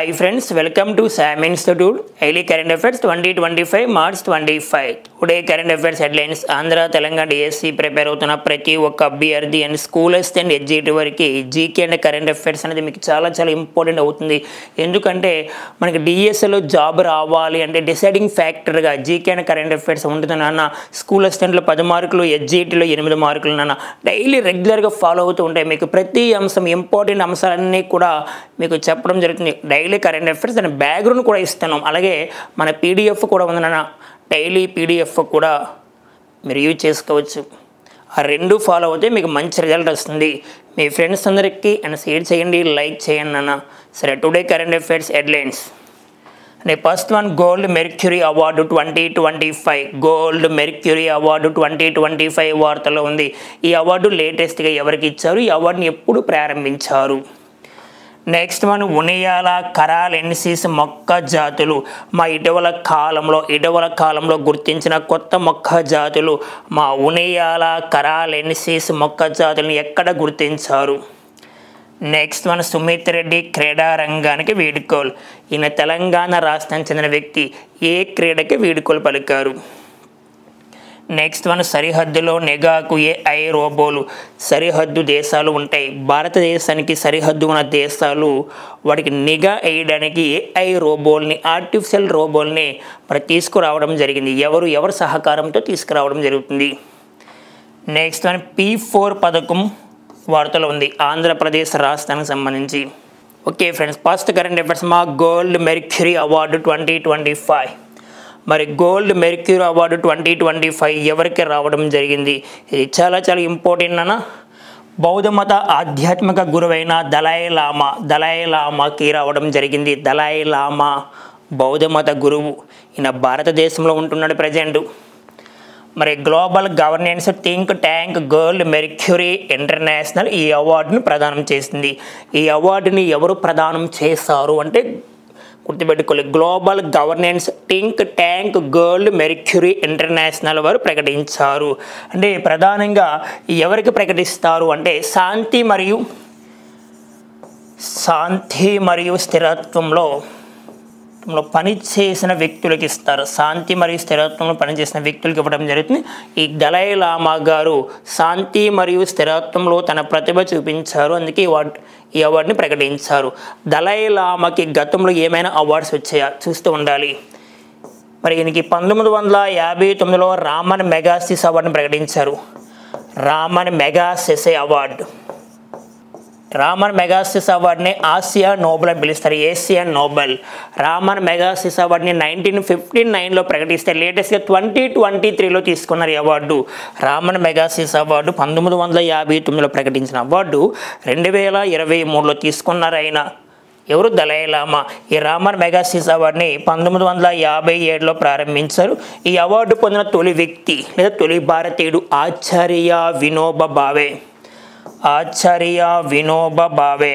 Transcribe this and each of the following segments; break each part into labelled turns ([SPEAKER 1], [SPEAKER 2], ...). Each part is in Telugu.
[SPEAKER 1] Hi friends, welcome to SAM Institute Daily Current Affairs 2025 March 25. Today current affairs headlines Andhra Telangana DSC prepare అవుతున్న ప్రతి ఒక్క అభ్యర్థి అండ్ స్కూల్ అసిస్టెంట్ ఎగ్జిక్యూటివ్ వరకు జీకే అండ్ కరెంట్ అఫైర్స్ అనేది మీకు చాలా ఇంపార్టెంట్ అవుతుంది. ఎందుకంటే మనకి డిఎస్ఏలో జాబ్ రావాలి అంటే డిసైడింగ్ ఫ్యాక్టర్గా జీకే అండ్ కరెంట్ అఫైర్స్ ఉంటుంది నాన్న. స్కూల్ అసిస్టెంట్లో 10 మార్కులు, ఎగ్జిక్యూటివ్లో 8 మార్కులు నాన్న. డైలీ రెగ్యులర్గా ఫాలో అవుతూ ఉంటాయి. మీకు ప్రతి అంశం ఇంపార్టెంట్ అంశాలన్నీ కూడా మీకు చెప్పడం జరుగుతుంది. డైలీ కరెంట్ అఫైర్స్ దాని బ్యాక్గ్రౌండ్ కూడా ఇస్తున్నాం. అలాగే మన పీడిఎఫ్ కూడా ఉంది నాన్న. డైలీ పీడిఎఫ్ కూడా మీరు యూజ్ చేసుకోవచ్చు. ఆ రెండు ఫాలో అవుతే మీకు మంచి రిజల్ట్ వస్తుంది. మీ ఫ్రెండ్స్ అందరికీ అండ్ షేర్ చేయండి, లైక్ చేయండి నాన్న. సరే, today current affairs headlines. First one, gold mercury award 2025. Gold mercury award 2025 వార్తలో ఉంది. ఈ అవార్డు లేటెస్ట్గా ఎవరికి ఇచ్చారు, ఈ అవార్డుని ఎప్పుడు ప్రారంభించారు? నెక్స్ట్ వన్, ఉనియాల కరాలెన్సిస్ మొక్క జాతులు. మా ఇటీవల కాలంలో గుర్తించిన కొత్త మొక్క జాతులు. మా ఉనియాల కరాలెన్సిస్ మొక్క జాతులను ఎక్కడ గుర్తించారు? నెక్స్ట్ వన్, సుమిత్ రెడ్డి క్రీడా రంగానికి వీడ్కోలు. ఈయన తెలంగాణ రాష్ట్రానికి చెందిన వ్యక్తి. ఏ క్రీడకి వీడ్కోలు పలికారు? నెక్స్ట్ వన్, సరిహద్దులో నిఘాకు ఏఐ రోబోలు. సరిహద్దు దేశాలు ఉంటాయి. భారతదేశానికి సరిహద్దు ఉన్న దేశాలు వాటికి నిఘా వేయడానికి ఏఐ రోబోల్ని, ఆర్టిఫిషియల్ రోబోల్ని తీసుకురావడం జరిగింది. ఎవరు సహకారంతో తీసుకురావడం జరుగుతుంది? నెక్స్ట్ వన్, P4 పథకం వార్తలో ఉంది. ఆంధ్రప్రదేశ్ రాష్ట్రానికి సంబంధించి. Okay friends, first current affairs మా గోల్డ్ మెర్క్యూరీ అవార్డు 2025. మరి గోల్డ్ మెర్క్యూరీ అవార్డు 2025 ఎవరికి రావడం జరిగింది? ఇది చాలా ఇంపార్టెంట్ అన్న. బౌద్ధ మత ఆధ్యాత్మిక గురువైన దలై లామాకి రావడం జరిగింది. దలై లామా బౌద్ధ మత గురువు. ఈయన భారతదేశంలో ఉంటున్నాడు ప్రజెంట్. మరి global governance think tank gold mercury international ఈ అవార్డును ప్రదానం చేసింది. ఈ అవార్డుని ఎవరు ప్రదానం చేశారు అంటే గుర్తుపెట్టుకోవాలి. Global governance think tank gold mercury international వారు ప్రకటించారు. అంటే ప్రధానంగా ఎవరికి ప్రకటిస్తారు అంటే శాంతి మరియు స్థిరత్వంలో పనిచేసిన వ్యక్తులకి ఇస్తారు. శాంతి మరియు స్థిరత్వంలో పనిచేసిన వ్యక్తులకి ఇవ్వడం జరుగుతుంది. ఈ దలై లామా గారు శాంతి మరియు స్థిరత్వంలో తన ప్రతిభ చూపించారు. అందుకే ఈ అవార్డుని ప్రకటించారు. దలై లామాకి గతంలో ఏమైనా అవార్డ్స్ వచ్చాయా చూస్తూ ఉండాలి. మరి ఈయనకి 1959లో రామన్ మెగాసిస్ అవార్డుని ప్రకటించారు. Raman Magsaysay award. రామన్ మెగాసిస్ అవార్డుని ఆసియా నోబెల్ అని పిలుస్తారు. Asian Nobel. రామన్ మెగాసిస్ అవార్డుని 1959లో ప్రకటిస్తే లేటెస్ట్గా 2023లో తీసుకున్నారు ఈ అవార్డు. రామన్ మెగాసిస్ అవార్డు 1959లో ప్రకటించిన అవార్డు 2023లో తీసుకున్నారు ఆయన. ఎవరు? దలై లామా. ఈ రామన్ మెగాసిస్ అవార్డుని 1957లో ప్రారంభించారు. ఈ అవార్డు పొందిన తొలి వ్యక్తి లేదా తొలి భారతీయుడు ఆచార్య వినోబా భావే.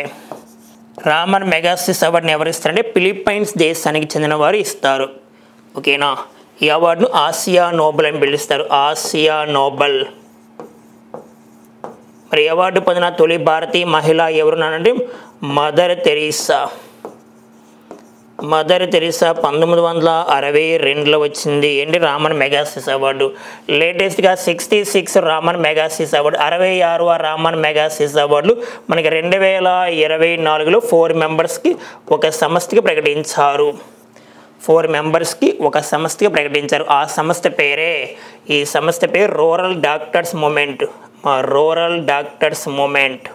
[SPEAKER 1] రామన్ మెగాసిస్ అవార్డుని ఎవరు ఇస్తారంటే ఫిలిప్పైన్స్ దేశానికి చెందిన వారు ఇస్తారు. ఓకేనా? ఈ అవార్డును ఆసియా నోబెల్ అని పిలుస్తారు. Asia Nobel. మరి అవార్డు పొందిన తొలి భారతీయ మహిళ ఎవరున్నారంటే మదర్ తెరీసా. 1962లో వచ్చింది ఏంటి రామన్ మెగాసిస్ అవార్డు. లేటెస్ట్గా 66 రామన్ మెగాసిస్ అవార్డు, 66వ రామన్ మెగాసిస్ అవార్డులు మనకి 2024లో 4 మెంబర్స్కి ఒక సంస్థకి ప్రకటించారు. 4 మెంబర్స్కి ఒక సంస్థకి ప్రకటించారు. ఆ సంస్థ పేరే, ఈ సంస్థ పేరు రూరల్ డాక్టర్స్ మూమెంట్.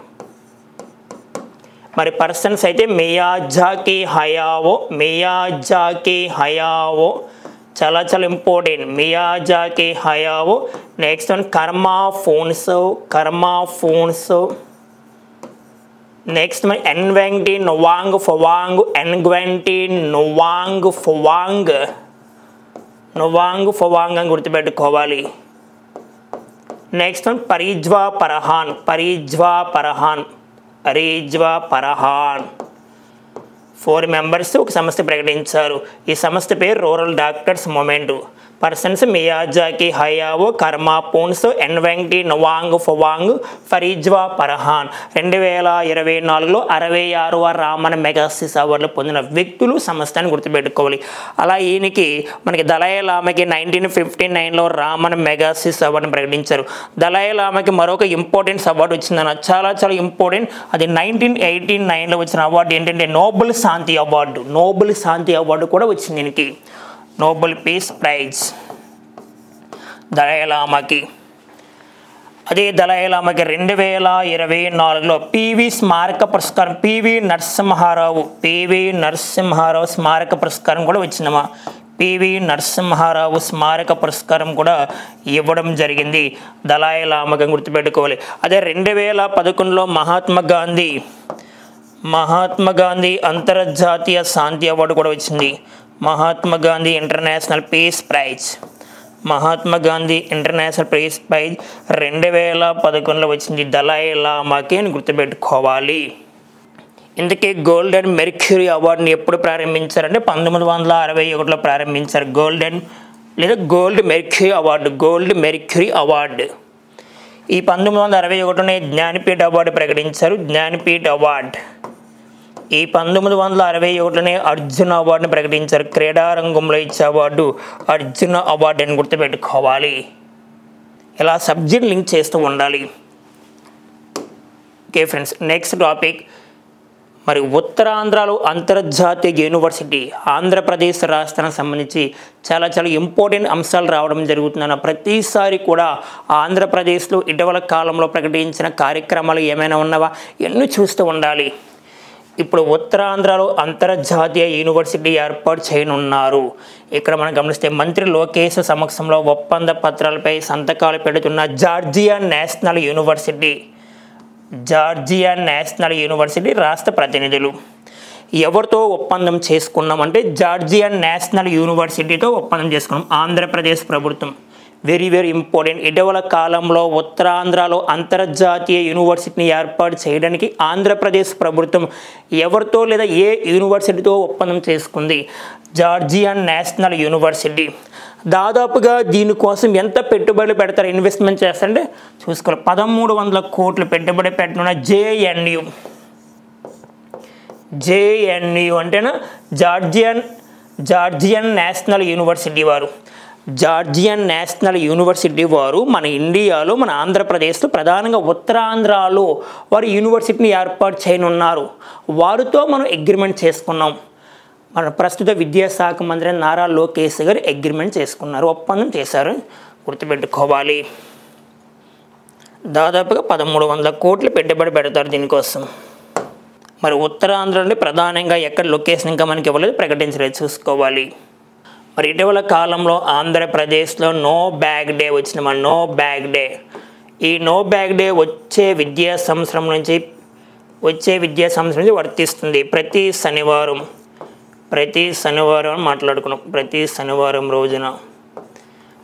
[SPEAKER 1] మరి పర్సన్స్ అయితే మియాజాకి హయావో చాలా important. Miyazaki Hayao. Next one Karma Phuntsho. Next one Nguyen Thi Ngoc Phuong అని గుర్తుపెట్టుకోవాలి. Next one Farwiza Farhan. 4 members ఒక సంస్థ ప్రకటించారు. ఈ సంస్థ పేరు rural doctors movement. Persons Miyazaki, Hayao, Karma Phuntsho, Nguyen Thi, Ngoc Phuong, Farwiza Farhan. 2024లో 66వ రామన్ మెగాసిస్ అవార్డులు పొందిన వ్యక్తులు సంస్థని గుర్తుపెట్టుకోవాలి. అలా ఈయనకి మనకి దలై లామాకి 1959లో రామన్ మెగాసిస్ అవార్డుని ప్రకటించారు. దలై లామాకి మరొక ఇంపార్టెంట్ అవార్డు వచ్చిందన్న, చాలా చాలా ఇంపార్టెంట్. అది 1989లో వచ్చిన అవార్డు ఏంటంటే నోబెల్ శాంతి అవార్డు. నోబెల్ శాంతి అవార్డు కూడా వచ్చింది దీనికి, నోబెల్ పీస్ ప్రైజ్ దలై లామాకి. అదే దలై లామాకి 2024లో పివి స్మారక పురస్కారం, పివి నరసింహారావు స్మారక పురస్కారం కూడా వచ్చిందమ్మా. పివి నరసింహారావు స్మారక పురస్కారం కూడా ఇవ్వడం జరిగింది దలై లామాకి, గుర్తుపెట్టుకోవాలి. అదే 2011లో మహాత్మా గాంధీ అంతర్జాతీయ శాంతి అవార్డు కూడా వచ్చింది. Mahatma Gandhi international peace prize, Mahatma Gandhi international peace prize 2011లో వచ్చింది దలై లామాకి అని గుర్తుపెట్టుకోవాలి. ఇందుకే గోల్డెన్ మెర్క్యూరీ అవార్డుని ఎప్పుడు ప్రారంభించారంటే 1961లో ప్రారంభించారు. Gold mercury award. ఈ 1961లోనే జ్ఞానపీఠ అవార్డు ప్రకటించారు, జ్ఞానపీఠ అవార్డు. ఈ 1961లోనే అర్జున అవార్డుని ప్రకటించారు. క్రీడారంగంలో ఇచ్చే అవార్డు అర్జున అవార్డు అని గుర్తుపెట్టుకోవాలి. ఇలా సబ్జెక్ట్ లింక్ చేస్తూ ఉండాలి. Okay friends, next topic. మరి ఉత్తరాంధ్రలో అంతర్జాతీయ యూనివర్సిటీ, ఆంధ్రప్రదేశ్ రాష్ట్రానికి సంబంధించి చాలా చాలా ఇంపార్టెంట్ అంశాలు రావడం జరుగుతుందన్న. ప్రతిసారి కూడా ఆంధ్రప్రదేశ్లో ఇటీవల కాలంలో ప్రకటించిన కార్యక్రమాలు ఏమైనా ఉన్నవా ఎన్ని చూస్తూ ఉండాలి. ఇప్పుడు ఉత్తరాంధ్రలో అంతర్జాతీయ యూనివర్సిటీ ఏర్పాటు చేయనున్నారు. ఇక్కడ మనం గమనిస్తే మంత్రి లోకేష్ సమక్షంలో ఒప్పంద పత్రాలపై సంతకాలు పెడుతున్న జార్జియా నేషనల్ యూనివర్సిటీ రాష్ట్ర ప్రతినిధులు ఎవరితో ఒప్పందం చేసుకున్నామంటే జార్జియా నేషనల్ యూనివర్సిటీతో ఒప్పందం చేసుకున్నాం ఆంధ్రప్రదేశ్ ప్రభుత్వం. Very very important. ఇటీవల కాలంలో ఉత్తరాంధ్రలో అంతర్జాతీయ యూనివర్సిటీని ఏర్పాటు చేయడానికి ఆంధ్రప్రదేశ్ ప్రభుత్వం ఎవరితో లేదా ఏ యూనివర్సిటీతో ఒప్పందం చేసుకుంది? Georgia national university. దాదాపుగా దీనికోసం ఎంత పెట్టుబడులు పెడతారు, ఇన్వెస్ట్మెంట్ చేస్తారంటే చూసుకోవాలి. 1300 కోట్లు పెట్టుబడి పెట్టనున్న జేఎన్యు అంటేనా జార్జియన్ నేషనల్ యూనివర్సిటీ వారు. జార్జియన్ నేషనల్ యూనివర్సిటీ వారు మన ఇండియాలో, మన ఆంధ్రప్రదేశ్లో ప్రధానంగా ఉత్తరాంధ్రలో వారు యూనివర్సిటీని ఏర్పాటు చేయనున్నారు. వారితో మనం అగ్రిమెంట్ చేసుకున్నాం. మన ప్రస్తుత విద్యాశాఖ మంత్రి నారా లోకేష్ గారు అగ్రిమెంట్ చేసుకున్నారు, ఒప్పందం చేశారు, గుర్తుపెట్టుకోవాలి. దాదాపుగా 1300 కోట్లు పెట్టుబడి పెడతారు దీనికోసం. మరి ఉత్తరాంధ్రలో ప్రధానంగా ఎక్కడ లొకేషన్ ఇంకా మనకి ఇవ్వలేదు, ప్రకటించలేదు, చూసుకోవాలి. మరి ఇటీవల కాలంలో ఆంధ్రప్రదేశ్లో నో బ్యాగ్ డే వచ్చిందమ్మా. ఈ నో బ్యాగ్ డే వచ్చే విద్యా సంవత్సరం నుంచి వర్తిస్తుంది. ప్రతి శనివారం మాట్లాడుకున్నాం, ప్రతి శనివారం రోజున.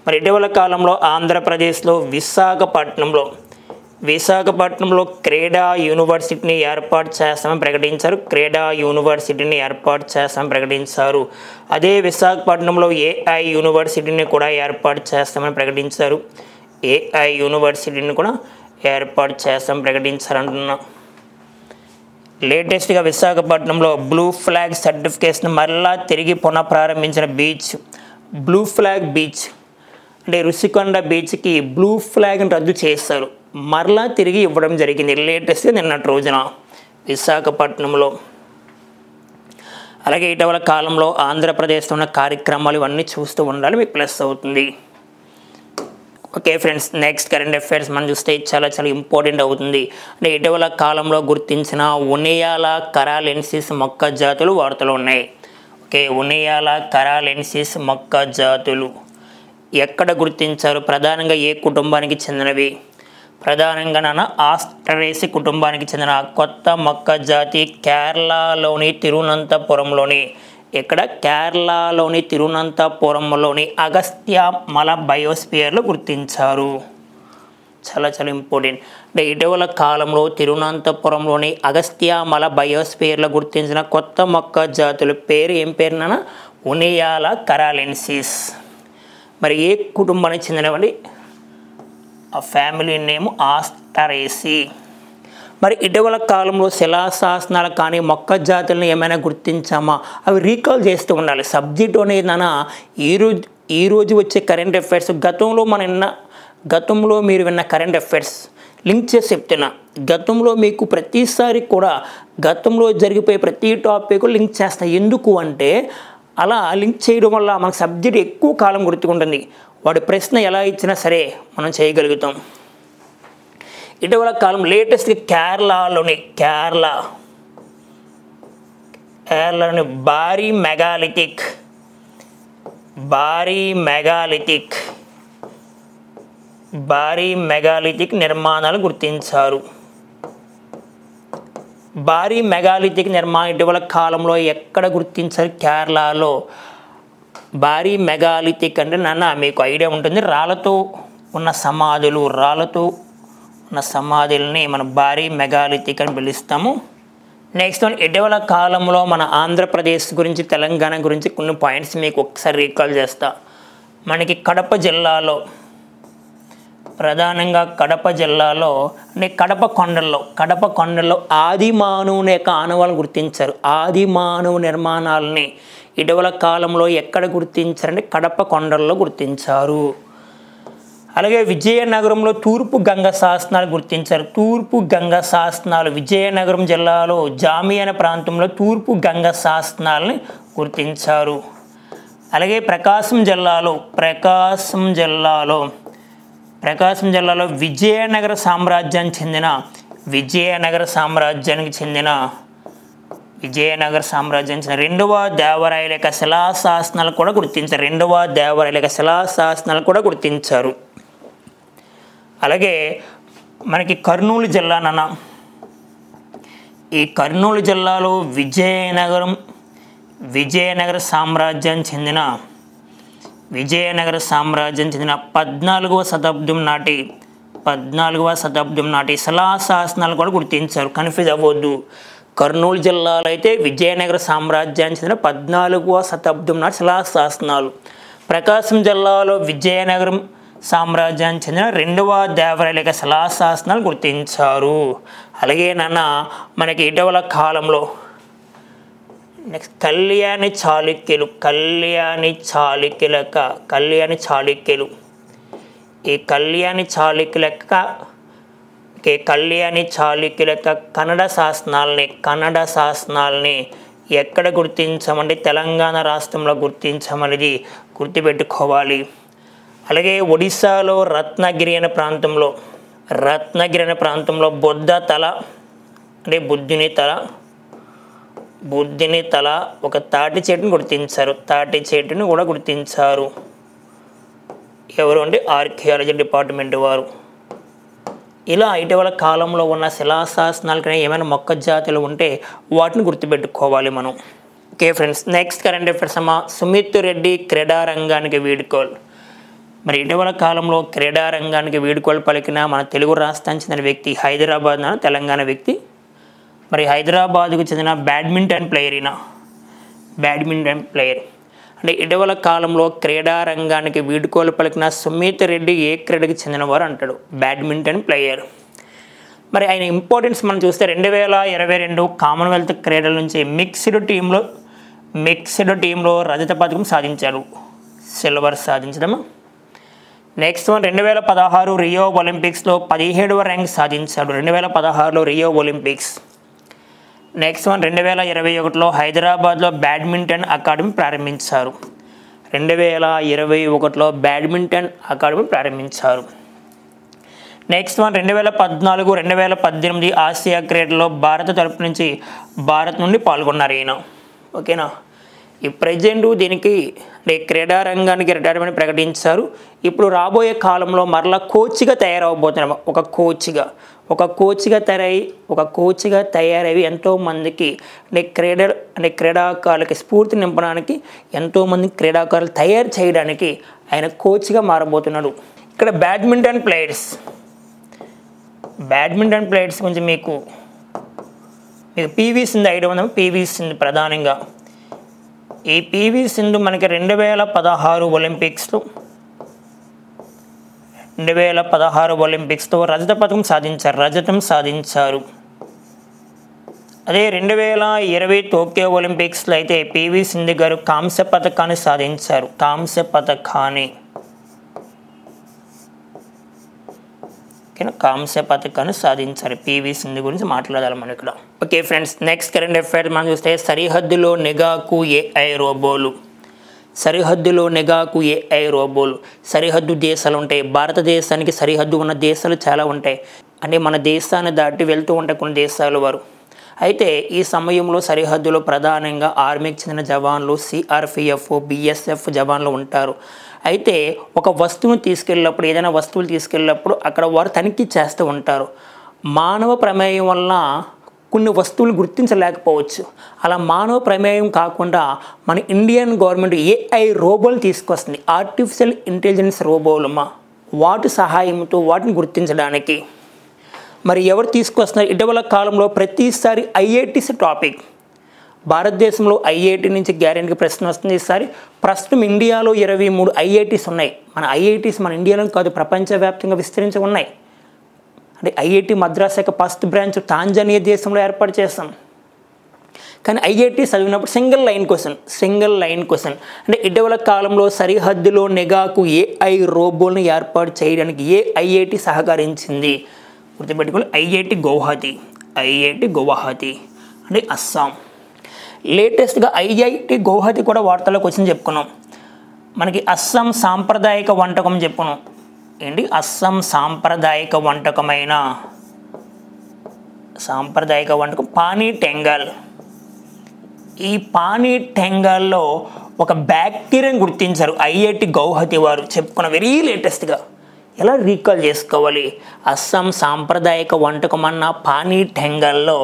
[SPEAKER 1] మరి ఇటీవల కాలంలో ఆంధ్రప్రదేశ్లో విశాఖపట్నంలో క్రీడా యూనివర్సిటీని ఏర్పాటు చేస్తామని ప్రకటించారు. అదే విశాఖపట్నంలో ఏఐ యూనివర్సిటీని కూడా ఏర్పాటు చేస్తామని ప్రకటించారంటున్నా. లేటెస్ట్గా విశాఖపట్నంలో బ్లూ ఫ్లాగ్ సర్టిఫికేషన్ మరలా తిరిగి పునఃప్రారంభించిన బీచ్, బ్లూ ఫ్లాగ్ బీచ్ అంటే రుషికొండ బీచ్కి బ్లూ ఫ్లాగ్ని రద్దు చేశారు, మరలా తిరిగి ఇవ్వడం జరిగింది లేటెస్ట్గా నిన్నటి రోజున విశాఖపట్నంలో. అలాగే ఇటీవల కాలంలో ఆంధ్రప్రదేశ్లో ఉన్న కార్యక్రమాలు ఇవన్నీ చూస్తూ ఉండాలి, మీకు ప్లస్ అవుతుంది. Okay friends, next current affairs మనం చూస్తే చాలా చాలా ఇంపార్టెంట్ అవుతుంది. అంటే ఇటీవల కాలంలో గుర్తించిన ఉనియాల కరాలెన్సిస్ మొక్క జాతులు వార్తలు ఉన్నాయి. ఓకే, ఉనియాల కరాలెన్సిస్ మొక్క జాతులు ఎక్కడ గుర్తించారు? ప్రధానంగా ఏ కుటుంబానికి చెందినవి? ప్రధానంగా ఆస్ట్రేసి కుటుంబానికి చెందిన కొత్త మొక్క జాతి కేరళలోని తిరువనంతపురంలోని అగస్త్య మల బయోస్పియర్లో గుర్తించారు. చాలా చాలా ఇంపార్టెంట్. అంటే ఇటీవల కాలంలో తిరువనంతపురంలోని అగస్త్య మల బయోస్పియర్లో గుర్తించిన కొత్త మొక్క జాతుల పేరు ఏం పేరునా? ఉనియాల కరాలెన్సిస్. మరి ఏ కుటుంబానికి చెందినవండి? ఆ ఫ్యామిలీ నేమ్ ఆస్టరేసి. మరి ఇటీవల కాలంలో శిలాశాసనాలు కానీ మొక్క జాతులను ఏమైనా గుర్తించామా? అవి రీకాల్ చేస్తూ ఉండాలి. సబ్జెక్టు అనేది ఈరోజు వచ్చే కరెంట్ అఫైర్స్, గతంలో మీరు విన్న కరెంట్ అఫైర్స్ లింక్ చేసి చెప్తున్నా. గతంలో మీకు ప్రతిసారి కూడా గతంలో జరిగిపోయే ప్రతి టాపిక్ లింక్ చేస్తా. ఎందుకు అంటే అలా లింక్ చేయడం వల్ల మనకు సబ్జెక్ట్ ఎక్కువ కాలం గుర్తుకుంటుంది. వాడి ప్రశ్న ఎలా ఇచ్చినా సరే మనం చేయగలుగుతాం. ఇటీవల కాలం లేటెస్ట్గా కేరళలోని భారీ మెగాలిథిక్ నిర్మాణాలు గుర్తించారు. భారీ మెగాలిథిక్ నిర్మాణం ఇటీవల కాలంలో ఎక్కడ గుర్తించారు? కేరళలో. భారీ మెగాలిథిక్ అంటే మీకు ఐడియా ఉంటుంది, రాళ్ళతో ఉన్న సమాధుల్ని మనం భారీ మెగాలిథిక్ అని పిలుస్తాము. నెక్స్ట్ ఇటీవల కాలంలో మన ఆంధ్రప్రదేశ్ గురించి, తెలంగాణ గురించి కొన్ని పాయింట్స్ మీకు ఒకసారి రీకాల్ చేస్తా. మనకి ప్రధానంగా కడప జిల్లాలో అంటే కడప కొండల్లో ఆది మానవుని యొక్క ఆనవాళ్ళను గుర్తించారు. ఆది మానవ నిర్మాణాలని ఇటీవల కాలంలో ఎక్కడ గుర్తించారంటే కడప కొండల్లో గుర్తించారు. అలాగే విజయనగరంలో తూర్పు గంగ శాసనాలు గుర్తించారు. తూర్పు గంగ శాసనాలు విజయనగరం జిల్లాలో జామి అనే ప్రాంతంలో తూర్పు గంగ శాసనాలని గుర్తించారు. అలాగే ప్రకాశం జిల్లాలో విజయనగర సామ్రాజ్యానికి చెందిన రెండవ దేవరాయల యొక్క శిలాశాసనాలు కూడా గుర్తించారు. అలాగే మనకి కర్నూలు జిల్లా ఈ కర్నూలు జిల్లాలో విజయనగర సామ్రాజ్యానికి చెందిన 14వ శతాబ్దం నాటి శిలాశాసనాలు కూడా గుర్తించారు. కన్ఫ్యూజ్ అవ్వద్దు. కర్నూలు జిల్లాలో అయితే విజయనగర సామ్రాజ్యానికి చెందిన 14వ శతాబ్దం నాటి శిలాశాసనాలు. ప్రకాశం జిల్లాలో విజయనగరం సామ్రాజ్యానికి చెందిన రెండవ దేవరాయల యొక్క శిలాశాసనాలు గుర్తించారు. అలాగే మనకి ఇటీవల కాలంలో నెక్స్ట్ కళ్యాణి చాళుక్యులు. ఈ కళ్యాణి చాళుక్యుల యొక్క కన్నడ శాసనాలని ఎక్కడ గుర్తించామంటే తెలంగాణ రాష్ట్రంలో గుర్తించామనేది గుర్తుపెట్టుకోవాలి. అలాగే ఒడిశాలో రత్నగిరి అనే ప్రాంతంలో బుద్ధ తల అంటే బుద్ధుని తల ఒక తాటి చెట్టును కూడా గుర్తించారు. ఎవరు అంటే ఆర్కియాలజీ డిపార్ట్మెంట్ వారు. ఇలా ఇటీవల కాలంలో ఉన్న శిలాశాసనాల కన్నా ఏమైనా మొక్క జాతులు ఉంటే వాటిని గుర్తుపెట్టుకోవాలి మనం. Okay friends, next current affairs Sumit Reddy క్రీడారంగానికి వీడ్కోలు. మరి ఇటీవల కాలంలో క్రీడారంగానికి వీడ్కోలు పలికిన మన తెలుగు రాష్ట్రానికి చెందిన వ్యక్తి, హైదరాబాద్ తెలంగాణ వ్యక్తి. మరి హైదరాబాద్కు చెందిన బ్యాడ్మింటన్ ప్లేయర్ అంటే ఇటీవల కాలంలో క్రీడారంగానికి వీడ్కోలు పలికిన సుమిత్ రెడ్డి ఏ క్రీడకి చెందినవారు అంటాడు? Badminton player. మరి ఆయన ఇంపార్టెన్స్ మనం చూస్తే 2022 కామన్వెల్త్ క్రీడల నుంచి మిక్స్డ్ టీంలో రజత పథకం సాధించారు, సిల్వర్ సాధించడం. నెక్స్ట్ 2016 రియో ఒలింపిక్స్లో 17వ ర్యాంక్ సాధించాడు. 2016లో రియో ఒలింపిక్స్. నెక్స్ట్ 2021లో హైదరాబాద్లో బ్యాడ్మింటన్ అకాడమీ ప్రారంభించారు. 2021లో బ్యాడ్మింటన్ అకాడమీ ప్రారంభించారు. నెక్స్ట్ 2014, 2018 ఆసియా క్రీడల్లో భారత్ నుండి పాల్గొన్నారు ఈయన. ఓకేనా. ఈ ప్రజెంట్ దీనికి క్రీడారంగానికి రిటైర్మెంట్ ప్రకటించారు. ఇప్పుడు రాబోయే కాలంలో మరలా కోచ్గా తయారవబోతున్నాము. ఒక కోచ్గా తయారయ్యి ఎంతోమందికి క్రీడాకారులకి స్ఫూర్తి నింపడానికి, ఎంతోమంది క్రీడాకారులు తయారు చేయడానికి ఆయన కోచ్గా మారబోతున్నాడు. ఇక్కడ బ్యాడ్మింటన్ ప్లేయర్స్ గురించి మీకు పివి సింధు ఐడియా ఉందా? పివి సింధు ప్రధానంగా ఈ పివి సింధు మనకి 2016 ఒలింపిక్స్లో 2016 ఒలింపిక్స్తో రజతం సాధించారు. అదే 2020 టోక్యో ఒలింపిక్స్లో అయితే పివి సింధు గారు కాంస్య పథకాన్ని సాధించారు. కాంస్య పథకాన్ని సాధించారు. పివి సింధు గురించి మాట్లాడాలి మనం ఇక్కడ. Okay friends, next current affair మనం చూస్తే సరిహద్దులో నిఘాకు ఏఐ రోబోలు. సరిహద్దు దేశాలు ఉంటాయి. భారతదేశానికి సరిహద్దు ఉన్న దేశాలు చాలా ఉంటాయి. అంటే మన దేశాన్ని దాటి వెళ్తూ ఉంటాయి కొన్ని దేశాల వారు. అయితే ఈ సమయంలో సరిహద్దులో ప్రధానంగా ఆర్మీకి చెందిన జవాన్లు, సిఆర్పిఎఫ్, బిఎస్ఎఫ్ జవాన్లు ఉంటారు. అయితే ఒక వస్తువును తీసుకెళ్ళినప్పుడు, ఏదైనా వస్తువులు తీసుకెళ్ళినప్పుడు అక్కడ వారు తనిఖీ చేస్తూ ఉంటారు. మానవ ప్రమేయం వల్ల కొన్ని వస్తువులు గుర్తించలేకపోవచ్చు. అలా మానవ ప్రమేయం కాకుండా మన ఇండియన్ గవర్నమెంట్ ఏఐ రోబోలు తీసుకొస్తుంది. ఆర్టిఫిషియల్ ఇంటెలిజెన్స్ రోబోలు వాటి సహాయంతో వాటిని గుర్తించడానికి మరి ఎవరు తీసుకొస్తున్నారు? ఇటీవల కాలంలో ప్రతిసారి ఐఐటీస్ టాపిక్. భారతదేశంలో ఐఐటి నుంచి గ్యారెంటీగా ప్రశ్న వస్తుంది. ఈసారి ప్రస్తుతం ఇండియాలో 23 ఐఐటీస్ ఉన్నాయి. మన ఐఐటీస్ మన ఇండియాలో కాదు, ప్రపంచవ్యాప్తంగా విస్తరించి ఉన్నాయి. అంటే ఐఐటి మద్రాస్ యొక్క ఫస్ట్ బ్రాంచ్ టాంజానియా దేశంలో ఏర్పాటు చేస్తాం. కానీ ఐఐటి చదివినప్పుడు సింగిల్ లైన్ క్వశ్చన్. అంటే ఇటీవల కాలంలో సరిహద్దులో నిఘాకు ఏఐ రోబోల్ని ఏర్పాటు చేయడానికి ఏ ఐఐటి సహకరించింది? గుర్తుపెట్టుకోవాలి, ఐఐటి గౌహతి అంటే అస్సాం. లేటెస్ట్గా ఐఐటి గౌహతి కూడా వార్తల్లోకి వచ్చింది చెప్పుకున్నాం. మనకి అస్సాం సాంప్రదాయక వంటకం చెప్పుకున్నాం. అస్సాం సాంప్రదాయక వంటకం పానీ టెంగల్. ఈ పానీ టెంగల్లో ఒక బ్యాక్టీరియాని గుర్తించారు ఐఐటి గౌహతి వారు. చెప్పుకున్న వెరీ లేటెస్ట్గా ఎలా రీకాల్ చేసుకోవాలి? అస్సాం సాంప్రదాయక వంటకం అన్న పానీ టెంగల్లో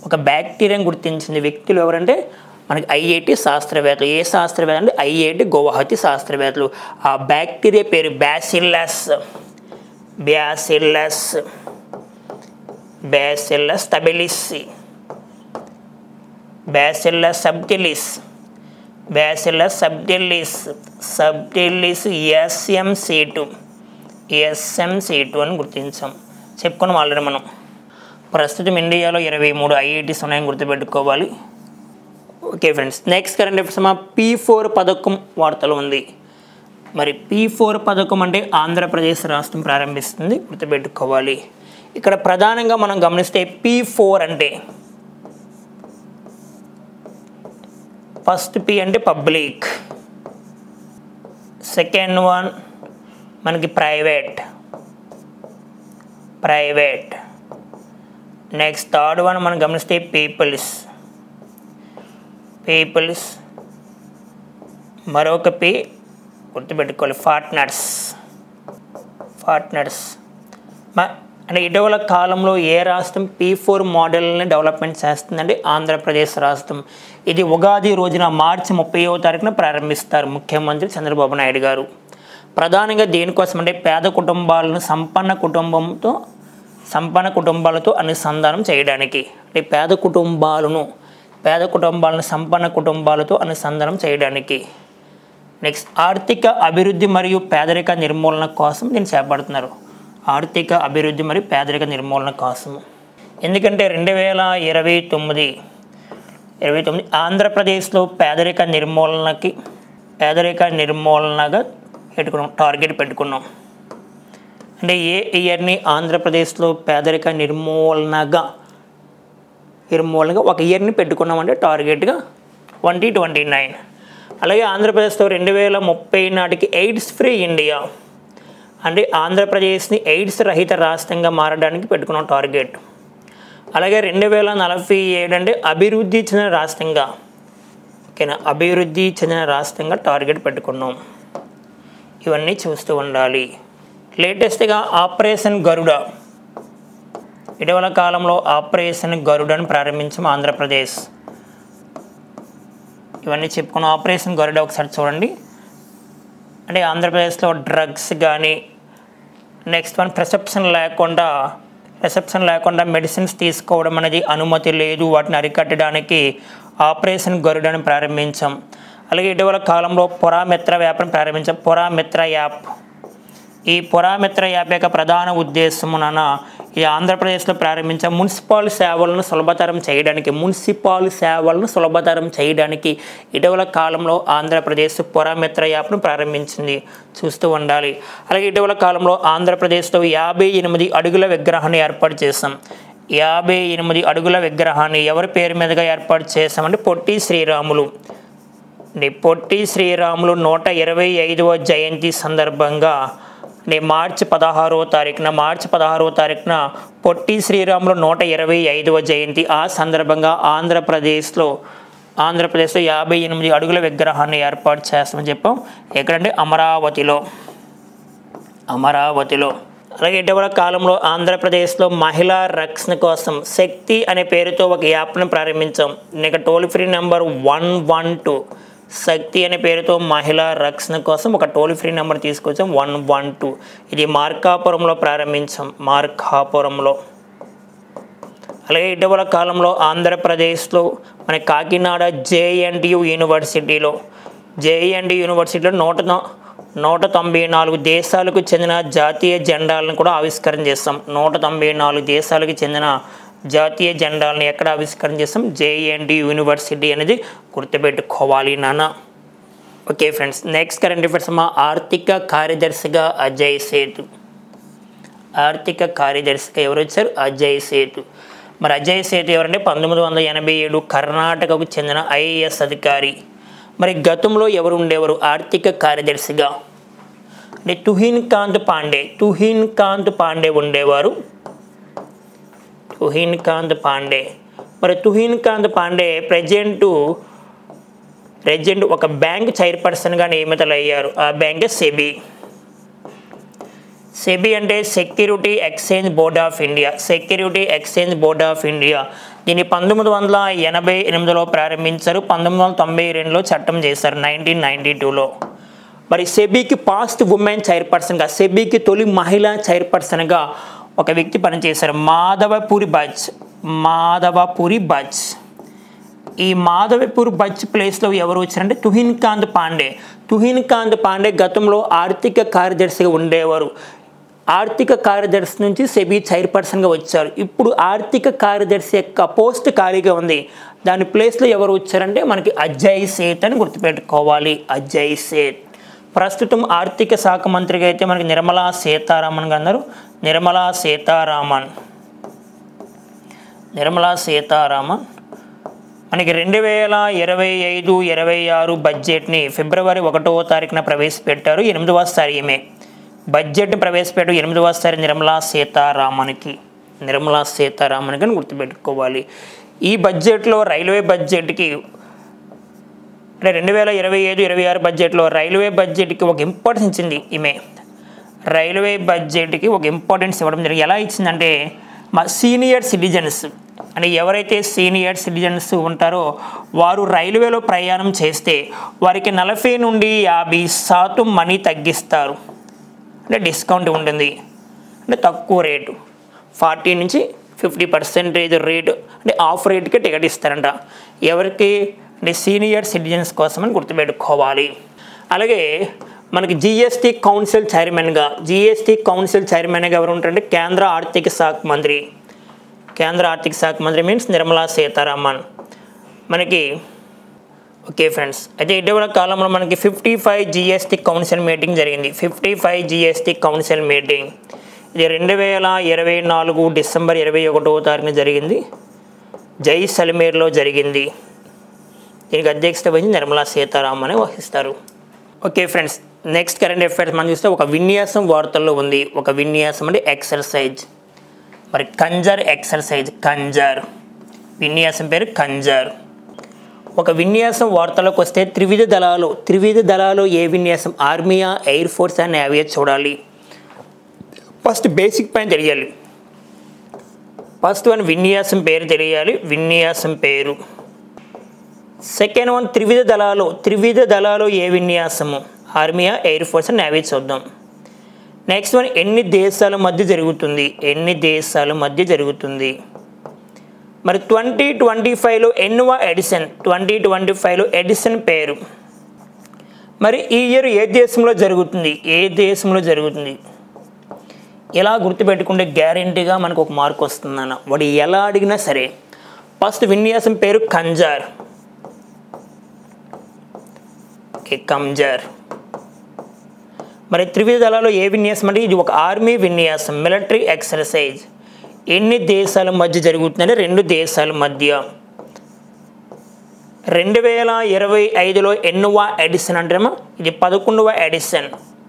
[SPEAKER 1] ఒక బ్యాక్టీరియాని గుర్తించింది వ్యక్తులు ఎవరంటే మనకి ఐఐటి శాస్త్రవేత్తలు. ఏ శాస్త్రవేత్త అంటే ఐఐటి గౌహతి శాస్త్రవేత్తలు. ఆ బ్యాక్టీరియా పేరు బ్యాసిల్లస్ తబిలిసి, బ్యాసిల్లస్ సబ్టిలిస్ ఎస్ఎంసి2 అని గుర్తించాం. చెప్పుకున్నాం ఆల్రెడీ మనం. ప్రస్తుతం ఇండియాలో 23 ఐఐటీస్ ఉన్నాయని గుర్తుపెట్టుకోవాలి. Okay friends, next current affairs P4 పథకం వార్తలు ఉంది. మరి P4 పథకం అంటే ఆంధ్రప్రదేశ్ రాష్ట్రం ప్రారంభిస్తుంది, గుర్తుపెట్టుకోవాలి. ఇక్కడ ప్రధానంగా మనం గమనిస్తే P4 అంటే ఫస్ట్ P అంటే పబ్లిక్, సెకండ్ వన్ మనకి ప్రైవేట్, నెక్స్ట్ థర్డ్ వన్ మనం గమనిస్తే పీపుల్స్, మరొక పి గుర్తుపెట్టుకోవాలి పార్ట్నర్స్. అంటే ఇటీవల కాలంలో ఏ రాష్ట్రం P4 మోడల్ని డెవలప్మెంట్ చేస్తుందంటే ఆంధ్రప్రదేశ్ రాష్ట్రం. ఇది ఉగాది రోజున మార్చి 30వ తారీఖున ప్రారంభిస్తారు ముఖ్యమంత్రి చంద్రబాబు నాయుడు గారు. ప్రధానంగా దేనికోసం అంటే పేద కుటుంబాలను సంపన్న కుటుంబాలతో అనుసంధానం చేయడానికి. అంటే పేద కుటుంబాలను సంపన్న కుటుంబాలతో అనుసంధానం చేయడానికి. నెక్స్ట్ ఆర్థిక అభివృద్ధి మరియు పేదరిక నిర్మూలన కోసం దీన్ని చేపడుతున్నారు. ఆర్థిక అభివృద్ధి మరియు పేదరిక నిర్మూలన కోసం. ఎందుకంటే 2029 ఆంధ్రప్రదేశ్లో పేదరిక నిర్మూలనగా టార్గెట్ పెట్టుకున్నాం. అంటే ఏ ఇయర్ని ఆంధ్రప్రదేశ్లో పేదరిక నిర్మూలనగా ఒక ఇయర్ని పెట్టుకున్నామంటే టార్గెట్గా 2029. అలాగే ఆంధ్రప్రదేశ్లో 2030 నాటికి ఎయిడ్స్ ఫ్రీ ఇండియా, అంటే ఆంధ్రప్రదేశ్ని ఎయిడ్స్ రహిత రాష్ట్రంగా మారడానికి పెట్టుకున్నాం టార్గెట్. అలాగే 2047 అంటే అభివృద్ధి చెందిన రాష్ట్రంగా టార్గెట్ పెట్టుకున్నాం. ఇవన్నీ చూస్తూ ఉండాలి. లేటెస్ట్గా ఆపరేషన్ గరుడ, ఇటీవల కాలంలో ఆపరేషన్ గరుడను ప్రారంభించాం ఆంధ్రప్రదేశ్. ఇవన్నీ చెప్పుకున్నాం. ఆపరేషన్ గరుడ ఒకసారి చూడండి. అంటే ఆంధ్రప్రదేశ్లో డ్రగ్స్ కానీ, నెక్స్ట్ వన్ ప్రిస్క్రిప్షన్ లేకుండా మెడిసిన్స్ తీసుకోవడం అనేది అనుమతి లేదు. వాటిని అరికట్టడానికి ఆపరేషన్ గరుడను ప్రారంభించాం. అలాగే ఇటీవల కాలంలో పురామిత్ర యాప్ను ప్రారంభించాం. పురామిత్ర యాప్ ఈ పురామిత్ర యాప్ యొక్క ప్రధాన ఉద్దేశమున ఈ ఆంధ్రప్రదేశ్లో ప్రారంభించే మున్సిపల్ సేవలను సులభతరం చేయడానికి ఇటీవల కాలంలో ఆంధ్రప్రదేశ్ పురామిత్ర యాప్ను ప్రారంభించింది. చూస్తూ ఉండాలి. అలాగే ఇటీవల కాలంలో ఆంధ్రప్రదేశ్లో 58 అడుగుల విగ్రహాన్ని ఏర్పాటు చేశాం. 58 అడుగుల విగ్రహాన్ని ఎవరి పేరు మీదుగా ఏర్పాటు చేశామంటే పొట్టి శ్రీరాములు. పొట్టి శ్రీరాములు 125వ జయంతి సందర్భంగా మార్చి 16వ తారీఖున పొట్టి శ్రీరాములు 125వ జయంతి. ఆ సందర్భంగా ఆంధ్రప్రదేశ్లో 58 అడుగుల విగ్రహాన్ని ఏర్పాటు చేస్తామని చెప్పాం. ఎక్కడంటే అమరావతిలో. అలాగే ఇటీవల కాలంలో ఆంధ్రప్రదేశ్లో మహిళా రక్షణ కోసం శక్తి అనే పేరుతో ఒక యాప్ను ప్రారంభించాం. ఇక టోల్ ఫ్రీ నెంబర్ 112 శక్తి అనే పేరుతో మహిళా రక్షణ కోసం ఒక టోల్ ఫ్రీ నెంబర్ తీసుకొచ్చాం 112. ఇది మార్కాపురంలో ప్రారంభించాం. అలాగే ఇటీవల కాలంలో ఆంధ్రప్రదేశ్లో మన కాకినాడ JNTU యూనివర్సిటీలో 194 దేశాలకు చెందిన జాతీయ జెండాలను కూడా ఆవిష్కరణ చేస్తాం. 194 దేశాలకు చెందిన జాతీయ జెండాలను ఎక్కడ ఆవిష్కరణ చేస్తాం? JNTU యూనివర్సిటీ అనేది గుర్తుపెట్టుకోవాలి నాన్న. Okay friends, next current affairs ఆర్థిక కార్యదర్శిగా అజయ్ సేతు. ఎవరు వచ్చారు? అజయ్ సేతు. మరి అజయ్ సేతు ఎవరంటే 1987 కర్ణాటకకు చెందిన IAS అధికారి. మరి గతంలో ఎవరు ఉండేవారు ఆర్థిక కార్యదర్శిగా అంటే తుహిన్ కాంత్ పాండే ఉండేవారు. మరి తుహిన్ కాంత్ పాండే ప్రజెంట్ ఒక బ్యాంక్ చైర్పర్సన్గా నియమితులయ్యారు. ఆ బ్యాంకే సెబీ అంటే security exchange board of India. దీన్ని 1988లో ప్రారంభించారు. 1992లో చట్టం చేశారు 1992లో. మరి సెబీకి పాస్ట్ ఉమెన్ చైర్పర్సన్గా, సెబీకి తొలి మహిళా చైర్పర్సన్గా ఒక వ్యక్తి పనిచేశారు, మాధవపూరి బజ్. ఈ మాధవపూరి బజ్ ప్లేస్లో ఎవరు వచ్చారంటే తుహిన్ కాంత్ పాండే గతంలో ఆర్థిక కార్యదర్శిగా ఉండేవారు. ఆర్థిక కార్యదర్శి నుంచి సెబీ చైర్పర్సన్గా వచ్చారు. ఇప్పుడు ఆర్థిక కార్యదర్శి యొక్క పోస్ట్ ఖాళీగా ఉంది. దాని ప్లేస్లో ఎవరు వచ్చారంటే మనకి అజయ్ సేత్ అని గుర్తుపెట్టుకోవాలి. అజయ్ సేత్. ప్రస్తుతం ఆర్థిక శాఖ మంత్రిగా అయితే మనకి నిర్మలా సీతారామన్ అన్నారు. నిర్మలా సీతారామన్ మనకి 2025-26 బడ్జెట్ని ఫిబ్రవరి 1వ తారీఖున ప్రవేశపెట్టారు. 8వ సారి ఈమె బడ్జెట్ని ప్రవేశపెట్టారు. 8వ సారి నిర్మలా సీతారామన్కి అని గుర్తుపెట్టుకోవాలి. ఈ బడ్జెట్లో రైల్వే బడ్జెట్కి అంటే 2025-26 బడ్జెట్లో రైల్వే బడ్జెట్కి ఒక ఇంపార్టెన్స్ ఇచ్చింది ఈమె. రైల్వే బడ్జెట్కి ఒక ఇంపార్టెన్స్ ఇవ్వడం జరిగింది. ఎలా ఇచ్చిందంటే మా సీనియర్ సిటిజన్స్ అంటే ఎవరైతే సీనియర్ సిటిజన్స్ ఉంటారో వారు రైల్వేలో ప్రయాణం చేస్తే వారికి 40 నుండి 50% మనీ తగ్గిస్తారు. అంటే డిస్కౌంట్ ఉంటుంది. అంటే తక్కువ రేటు 40 నుంచి 50% రేటు అంటే ఆఫ్ రేట్కి టికెట్ ఇస్తారంట. ఎవరికి అంటే సీనియర్ సిటిజన్స్ కోసం అని గుర్తుపెట్టుకోవాలి. అలాగే మనకి GST కౌన్సిల్ చైర్మన్గా ఎవరు ఉంటారంటే కేంద్ర ఆర్థిక శాఖ మంత్రి మీన్స్ నిర్మలా సీతారామన్ మనకి. ఓకే ఫ్రెండ్స్, అయితే ఇటీవల కాలంలో మనకి 55 GST కౌన్సిల్ మీటింగ్ జరిగింది. 55 GST కౌన్సిల్ మీటింగ్ ఇది 2024 డిసెంబర్ 21వ తారీఖున జరిగింది. జైసల్మేర్లో జరిగింది. దీనికి అధ్యక్షత వహించి నిర్మలా సీతారామన్ వహిస్తారు. Okay friends, next current affairs మనం చూస్తే ఒక విన్యాసం వార్తల్లో ఉంది. ఒక విన్యాసం అంటే ఎక్సర్సైజ్. మరి కంజర్ విన్యాసం పేరు కంజర్. ఒక విన్యాసం వార్తలకు వస్తే త్రివిధ దళాలు ఏ విన్యాసం? ఆర్మీయా, ఎయిర్ ఫోర్స్ అండ్ నేవీ చూడాలి. ఫస్ట్ బేసిక్ పైన తెలియాలి. ఫస్ట్ వన్ విన్యాసం పేరు తెలియాలి. సెకండ్ వన్ త్రివిధ దళాలు ఏ విన్యాసము? ఆర్మీయా, ఎయిర్ ఫోర్స్ అండ్ నేవీ చూద్దాం. నెక్స్ట్ వన్ ఎన్ని దేశాల మధ్య జరుగుతుంది? మరి 2025లో ఎన్నవ ఎడిషన్? 2025లో ఎడిషన్ పేరు మరి ఈ ఇయర్ ఏ దేశంలో జరుగుతుంది, ఏ దేశంలో జరుగుతుంది? ఎలా గుర్తుపెట్టుకుంటే గ్యారెంటీగా మనకు ఒక మార్క్ వస్తుందన్న. వాడు ఎలా అడిగినా సరే. ఫస్ట్ విన్యాసం పేరు కంజార్. కంజార్. మరి త్రివిధ దళాలు ఏ విన్యాసం అంటే ఇది ఒక ఆర్మీ విన్యాసం, మిలిటరీ ఎక్సర్సైజ్. ఎన్ని దేశాల మధ్య జరుగుతుందంటే 2 దేశాల మధ్య. 2025లో ఎన్నవ ఎడిషన్ అంటారమ్మా? ఇది 11వ ఎడిషన్.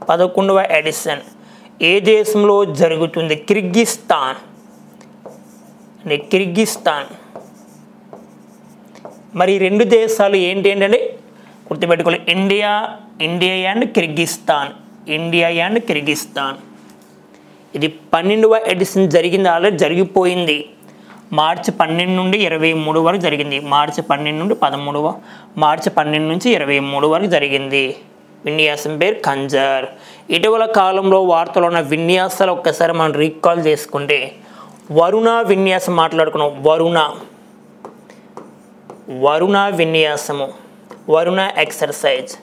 [SPEAKER 1] 11వ ఎడిషన్. ఏ దేశంలో జరుగుతుంది? కిర్గిస్తాన్. అంటే కిర్గిస్తాన్. మరి 2 దేశాలు ఏంటంటే గుర్తుపెట్టుకోవాలి. India and Kyrgyzstan. India and Kyrgyzstan. ఇది 12వ ఎడిషన్ జరిగింది, ఆల్రెడీ జరిగిపోయింది. మార్చి 12 నుండి 23 వరకు జరిగింది. మార్చి 12 నుండి 13 మార్చి 12 నుంచి 23 వరకు జరిగింది. విన్యాసం పేరు కంజార్. ఇటీవల కాలంలో వార్తలో ఉన్న విన్యాసాలు ఒక్కసారి మనం రీకాల్ చేసుకుంటే వరుణ విన్యాసం మాట్లాడుకున్నాం. వరుణ విన్యాసము, వరుణ ఎక్సర్సైజ్.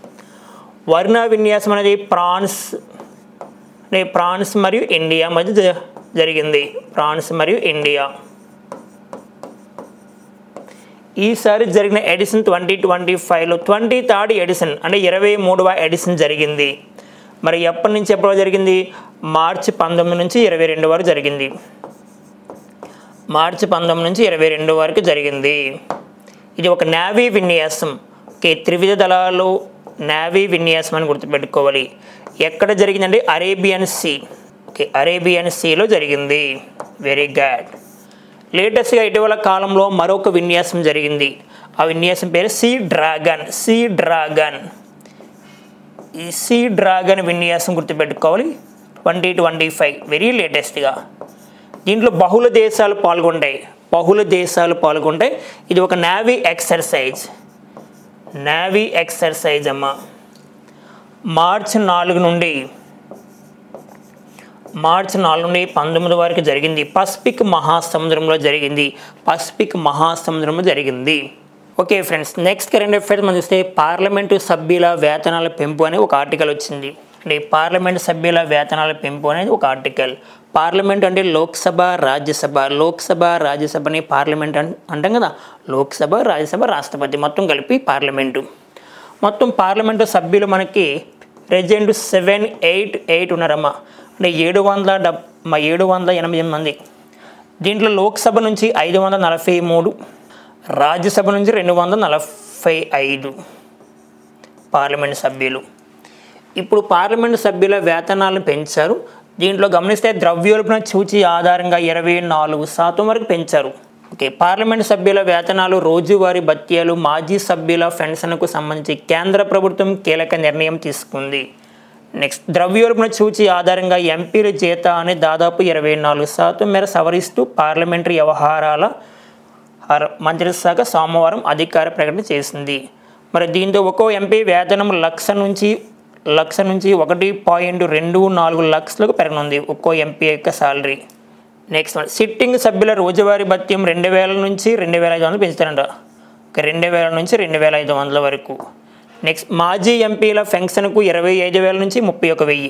[SPEAKER 1] వరుణ విన్యాసం అనేది ఫ్రాన్స్ మరియు ఇండియా మధ్య జరిగింది. ఫ్రాన్స్ మరియు ఇండియా. ఈసారి జరిగిన ఎడిషన్ 2025లో 23rd ఎడిషన్ అంటే 23వ ఎడిషన్ జరిగింది. మరి ఎప్పటి నుంచి ఎప్పటి వరకు జరిగింది? మార్చి 19 నుంచి 22 వరకు జరిగింది. మార్చి 19 నుంచి 22 వరకు జరిగింది. ఇది ఒక నేవీ విన్యాసం. త్రివిధ దళాలు నేవీ విన్యాసం అని గుర్తుపెట్టుకోవాలి. ఎక్కడ జరిగిందంటే అరేబియన్ సీ. అరేబియన్ సీలో జరిగింది. Very good. లేటెస్ట్గా ఇటీవల కాలంలో మరొక విన్యాసం జరిగింది. ఆ విన్యాసం పేరు సీ డ్రాగన్. ఈ సీ డ్రాగన్ విన్యాసం గుర్తుపెట్టుకోవాలి. 2025 వెరీ లేటెస్ట్గా. దీంట్లో బహుళ దేశాలు పాల్గొంటాయి. ఇది ఒక నేవీ ఎక్సర్సైజ్ అమ్మ. మార్చి 4 నుండి 19 వరకు జరిగింది. పసిఫిక్ మహాసముద్రంలో జరిగింది. Okay friends, next current affairs మనం చూస్తే పార్లమెంటు సభ్యుల వేతనాల పెంపు అనే ఒక ఆర్టికల్ వచ్చింది. అంటే పార్లమెంటు సభ్యుల వేతనాల పెంపు అనేది ఒక ఆర్టికల్. పార్లమెంట్ అంటే లోక్సభ, రాజ్యసభని పార్లమెంట్ అంటాం కదా. లోక్సభ, రాజ్యసభ, రాష్ట్రపతి మొత్తం కలిపి పార్లమెంటు. మొత్తం పార్లమెంటు సభ్యులు మనకి ప్రెజెంట్ 788 ఉన్నారమ్మా. అంటే 788 మంది. దీంట్లో లోక్సభ నుంచి 543, రాజ్యసభ నుంచి 245 పార్లమెంట్ సభ్యులు. ఇప్పుడు పార్లమెంటు సభ్యుల వేతనాలను పెంచారు. దీంట్లో గమనిస్తే ద్రవ్యోల్బణ సూచి ఆధారంగా 24% వరకు పెంచారు. పార్లమెంటు సభ్యుల వేతనాలు, రోజువారీ భత్యాలు, మాజీ సభ్యుల పెన్షన్కు సంబంధించి కేంద్ర ప్రభుత్వం కీలక నిర్ణయం తీసుకుంది. నెక్స్ట్, ద్రవ్యోల్బణ సూచి ఆధారంగా ఎంపీల జీతాన్ని దాదాపు 24% మేర సవరిస్తూ పార్లమెంటరీ వ్యవహారాల మంత్రిత్వ శాఖ సోమవారం అధికార ప్రకటన చేసింది. మరి దీంతో ఒక్కో ఎంపీ వేతనం లక్ష నుంచి 1.24 లక్షలకు పెరగనుంది ఒక్కో ఎంపీ యొక్క శాలరీ. నెక్స్ట్, సిట్టింగ్ సభ్యుల రోజువారీ భత్యం 2000 నుంచి 2500 పెంచుతారంట. 2000 నుంచి 2500 వరకు. నెక్స్ట్, మాజీ ఎంపీల పెన్షన్కు 25,000 నుంచి 31,000.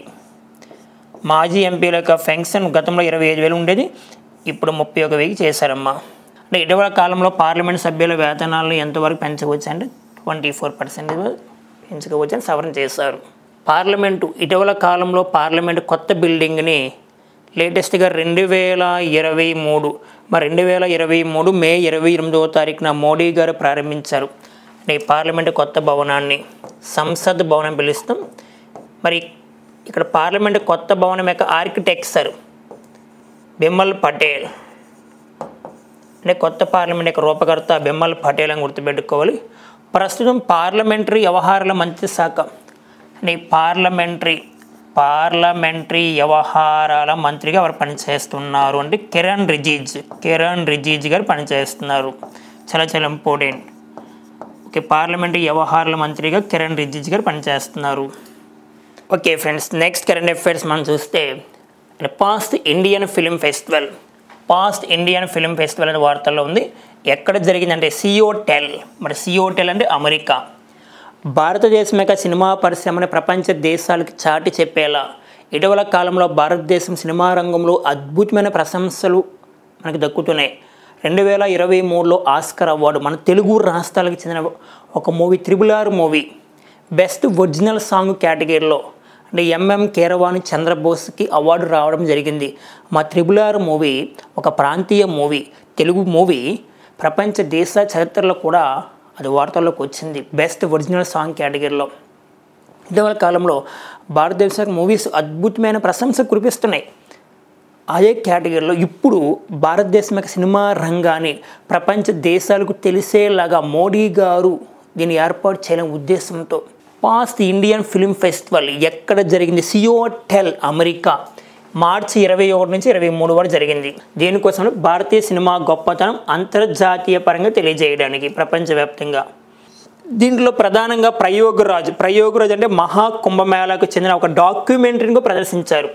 [SPEAKER 1] మాజీ ఎంపీల యొక్క పెన్షన్ గతంలో 25,000 ఉండేది, ఇప్పుడు 31,000 చేశారమ్మా. అంటే ఇటీవల కాలంలో పార్లమెంట్ సభ్యుల వేతనాలను ఎంతవరకు పెంచవచ్చు అంటే 24% పెంచుకోవచ్చు అని సవరణ చేశారు. పార్లమెంటు ఇటీవల కాలంలో పార్లమెంటు కొత్త బిల్డింగ్ని లేటెస్ట్గా 2023 మే 28వ తారీఖున మోడీ గారు ప్రారంభించారు. అంటే పార్లమెంటు కొత్త భవనాన్ని సంసద్ భవనం పిలుస్తాం. మరి ఇక్కడ పార్లమెంటు కొత్త భవనం యొక్క ఆర్కిటెక్చర్ బిమల్ పటేల్. అంటే కొత్త పార్లమెంట్ యొక్క రూపకర్త బిమల్ పటేల్ అని గుర్తుపెట్టుకోవాలి. ప్రస్తుతం పార్లమెంటరీ వ్యవహారాల మంత్రిత్వ శాఖ అంటే పార్లమెంటరీ వ్యవహారాల మంత్రిగా ఎవరు పనిచేస్తున్నారు అంటే కిరణ్ రిజిజు గారు పనిచేస్తున్నారు. చాలా ఇంపార్టెంట్. పార్లమెంటరీ వ్యవహారాల మంత్రిగా కిరణ్ రిజిజు గారు పనిచేస్తున్నారు. Okay friends, next current affairs మనం చూస్తే పాస్ట్ ఇండియన్ ఫిల్మ్ ఫెస్టివల్ అనే వార్తల్లో ఉంది. ఎక్కడ జరిగిందంటే సియోటెల్. మరి సియోటెల్ అంటే భారతదేశం యొక్క సినిమా పరిశ్రమని ప్రపంచ దేశాలకు చాటి చెప్పేలా ఇటీవల కాలంలో భారతదేశం సినిమా రంగంలో అద్భుతమైన ప్రశంసలు మనకు దక్కుతున్నాయి. 2023లో ఆస్కార్ అవార్డు మన తెలుగు రాష్ట్రాలకు చెందిన ఒక movie RRR movie best original song కేటగిరీలో అంటే ఎంఎం కీరవాణి చంద్రబోస్కి అవార్డు రావడం జరిగింది. మా RRR మూవీ ఒక ప్రాంతీయ మూవీ, తెలుగు మూవీ ప్రపంచ దేశ చరిత్రలో కూడా అది వార్తల్లోకి వచ్చింది బెస్ట్ ఒరిజినల్ సాంగ్ కేటగిరీలో. ఇటీవల కాలంలో భారతదేశ మూవీస్ అద్భుతమైన ప్రశంస కురిపిస్తున్నాయి. అదే కేటగిరీలో ఇప్పుడు భారతదేశం యొక్క సినిమా రంగాన్ని ప్రపంచ దేశాలకు తెలిసేలాగా మోడీ గారు దీన్ని ఏర్పాటు చేయాలనే ఉద్దేశంతో పాస్ట్ ఇండియన్ ఫిల్మ్ ఫెస్టివల్ ఎక్కడ జరిగింది, సియోటెల్ అమెరికా, మార్చి 21 నుంచి 23 వరకు జరిగింది. దీనికోసం భారతీయ సినిమా గొప్పతనం అంతర్జాతీయ పరంగా తెలియజేయడానికి ప్రపంచవ్యాప్తంగా. దీంట్లో ప్రధానంగా ప్రయోగరాజ్ అంటే మహాకుంభమేళాకు చెందిన ఒక డాక్యుమెంటరీని ప్రదర్శించారు.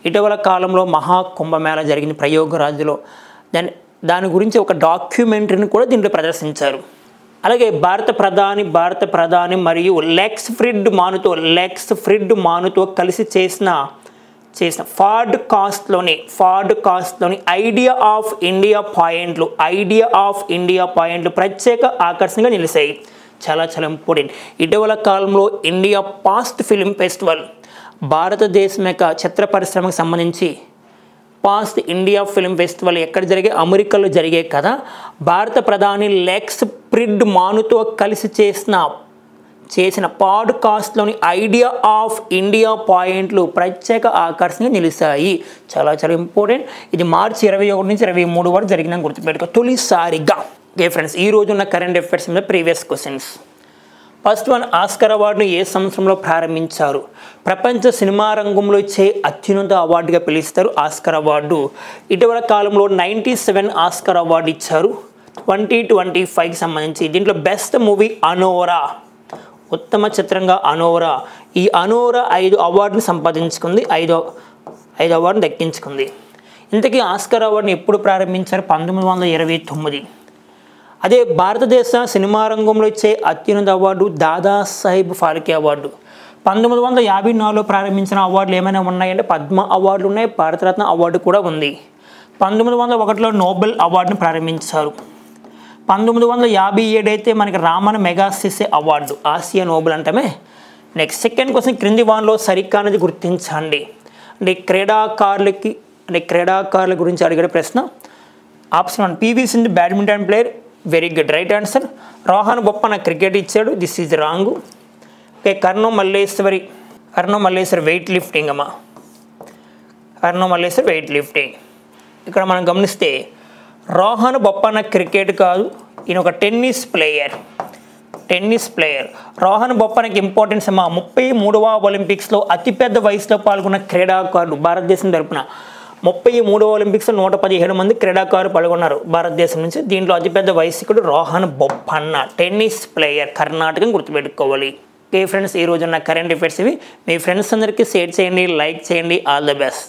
[SPEAKER 1] ఇటీవల కాలంలో మహాకుంభమేళా జరిగింది ప్రయోగరాజ్లో, దాని గురించి ఒక డాక్యుమెంటరీని కూడా దీంట్లో ప్రదర్శించారు. అలాగే భారత ప్రధాని మరియు లెక్స్ ఫ్రిడ్ మానుతో కలిసి చేసిన ఫాడ్ కాస్ట్లోని ఐడియా ఆఫ్ ఇండియా పాయింట్లు ప్రత్యేక ఆకర్షణగా నిలిచాయి. చాలా ఇంపార్టెంట్. ఇటీవల కాలంలో ఇండియా పాస్ట్ ఫిల్మ్ ఫెస్టివల్ భారతదేశం యొక్క చిత్ర పరిశ్రమకు సంబంధించి పాస్ట్ ఇండియా ఫిల్మ్ ఫెస్టివల్ ఎక్కడ జరిగే, అమెరికాలో జరిగే కదా. భారత ప్రధాని లెక్స్ ఫ్రిడ్ మానుతో కలిసి చేసిన పాడ్కాస్ట్లోని ఐడియా ఆఫ్ ఇండియా పాయింట్లు ప్రత్యేక ఆకర్షణగా నిలిచాయి. చాలా ఇంపార్టెంట్. ఇది మార్చి 21 నుంచి 23 వరకు జరిగిందని గుర్తుపెట్టుకో తొలిసారిగా. ఓకే ఫ్రెండ్స్, ఈ రోజు ఉన్న కరెంట్ అఫైర్స్ మీద previous questions. First one, Oscar అవార్డును ఏ సంవత్సరంలో ప్రారంభించారు? ప్రపంచ సినిమా రంగంలో ఇచ్చే అత్యున్నత అవార్డుగా పిలుస్తారు ఆస్కార్ అవార్డు. ఇటీవల కాలంలో 97 ఆస్కార్ అవార్డు ఇచ్చారు 2025కి సంబంధించి. దీంట్లో బెస్ట్ మూవీ అనోరా, ఉత్తమ చిత్రంగా అనోరా. ఈ అనోరా 5 అవార్డును సంపాదించుకుంది, 5 అవార్డును దక్కించుకుంది. ఇంతకీ ఆస్కార్ అవార్డుని ఎప్పుడు ప్రారంభించారు? 1929. అదే భారతదేశ సినిమా రంగంలో ఇచ్చే అత్యున్నత అవార్డు దాదాసాహెబ్ ఫాల్కే అవార్డు. 1954లో ప్రారంభించిన అవార్డులు ఏమైనా ఉన్నాయంటే పద్మ అవార్డులు ఉన్నాయి, భారతరత్న అవార్డు కూడా ఉంది. 1901లో నోబెల్ అవార్డును ప్రారంభించారు. 1957 అయితే మనకి Raman Magsaysay award, Asia Nobel అంటమే. నెక్స్ట్ సెకండ్ క్వశ్చన్, క్రింది వానలో సరికానది గుర్తించండి. అంటే క్రీడాకారుల గురించి అడిగే ప్రశ్న. Option 1 PV Sindhu badminton player, very good, right answer. Rohan Bopanna cricket ఇచ్చాడు, this is wrong. Okay, Karnam Malleswari weight lifting అమ్మా, వెయిట్ లిఫ్టింగ్. ఇక్కడ మనం గమనిస్తే రోహన్ బొప్పన క్రికెట్ కాదు, ఈయన ఒక టెన్నిస్ ప్లేయర్. రోహన్ బొప్పనకి ఇంపార్టెన్స్ అమ్మా, 33వ ఒలింపిక్స్లో అతిపెద్ద వయసులో పాల్గొన్న క్రీడాకారుడు భారతదేశం తరపున. 33వ ఒలింపిక్స్లో 117 మంది క్రీడాకారులు పాల్గొన్నారు భారతదేశం నుంచి. దీంట్లో అతిపెద్ద వయస్కుడు రోహన్ బొప్పన్న, టెన్నిస్ ప్లేయర్, కర్ణాటకని గుర్తుపెట్టుకోవాలి. ఓకే ఫ్రెండ్స్, ఈ రోజు ఉన్న కరెంట్ అఫైర్స్ ఇవి. మీ ఫ్రెండ్స్ అందరికీ షేర్ చేయండి, లైక్ చేయండి. All the best.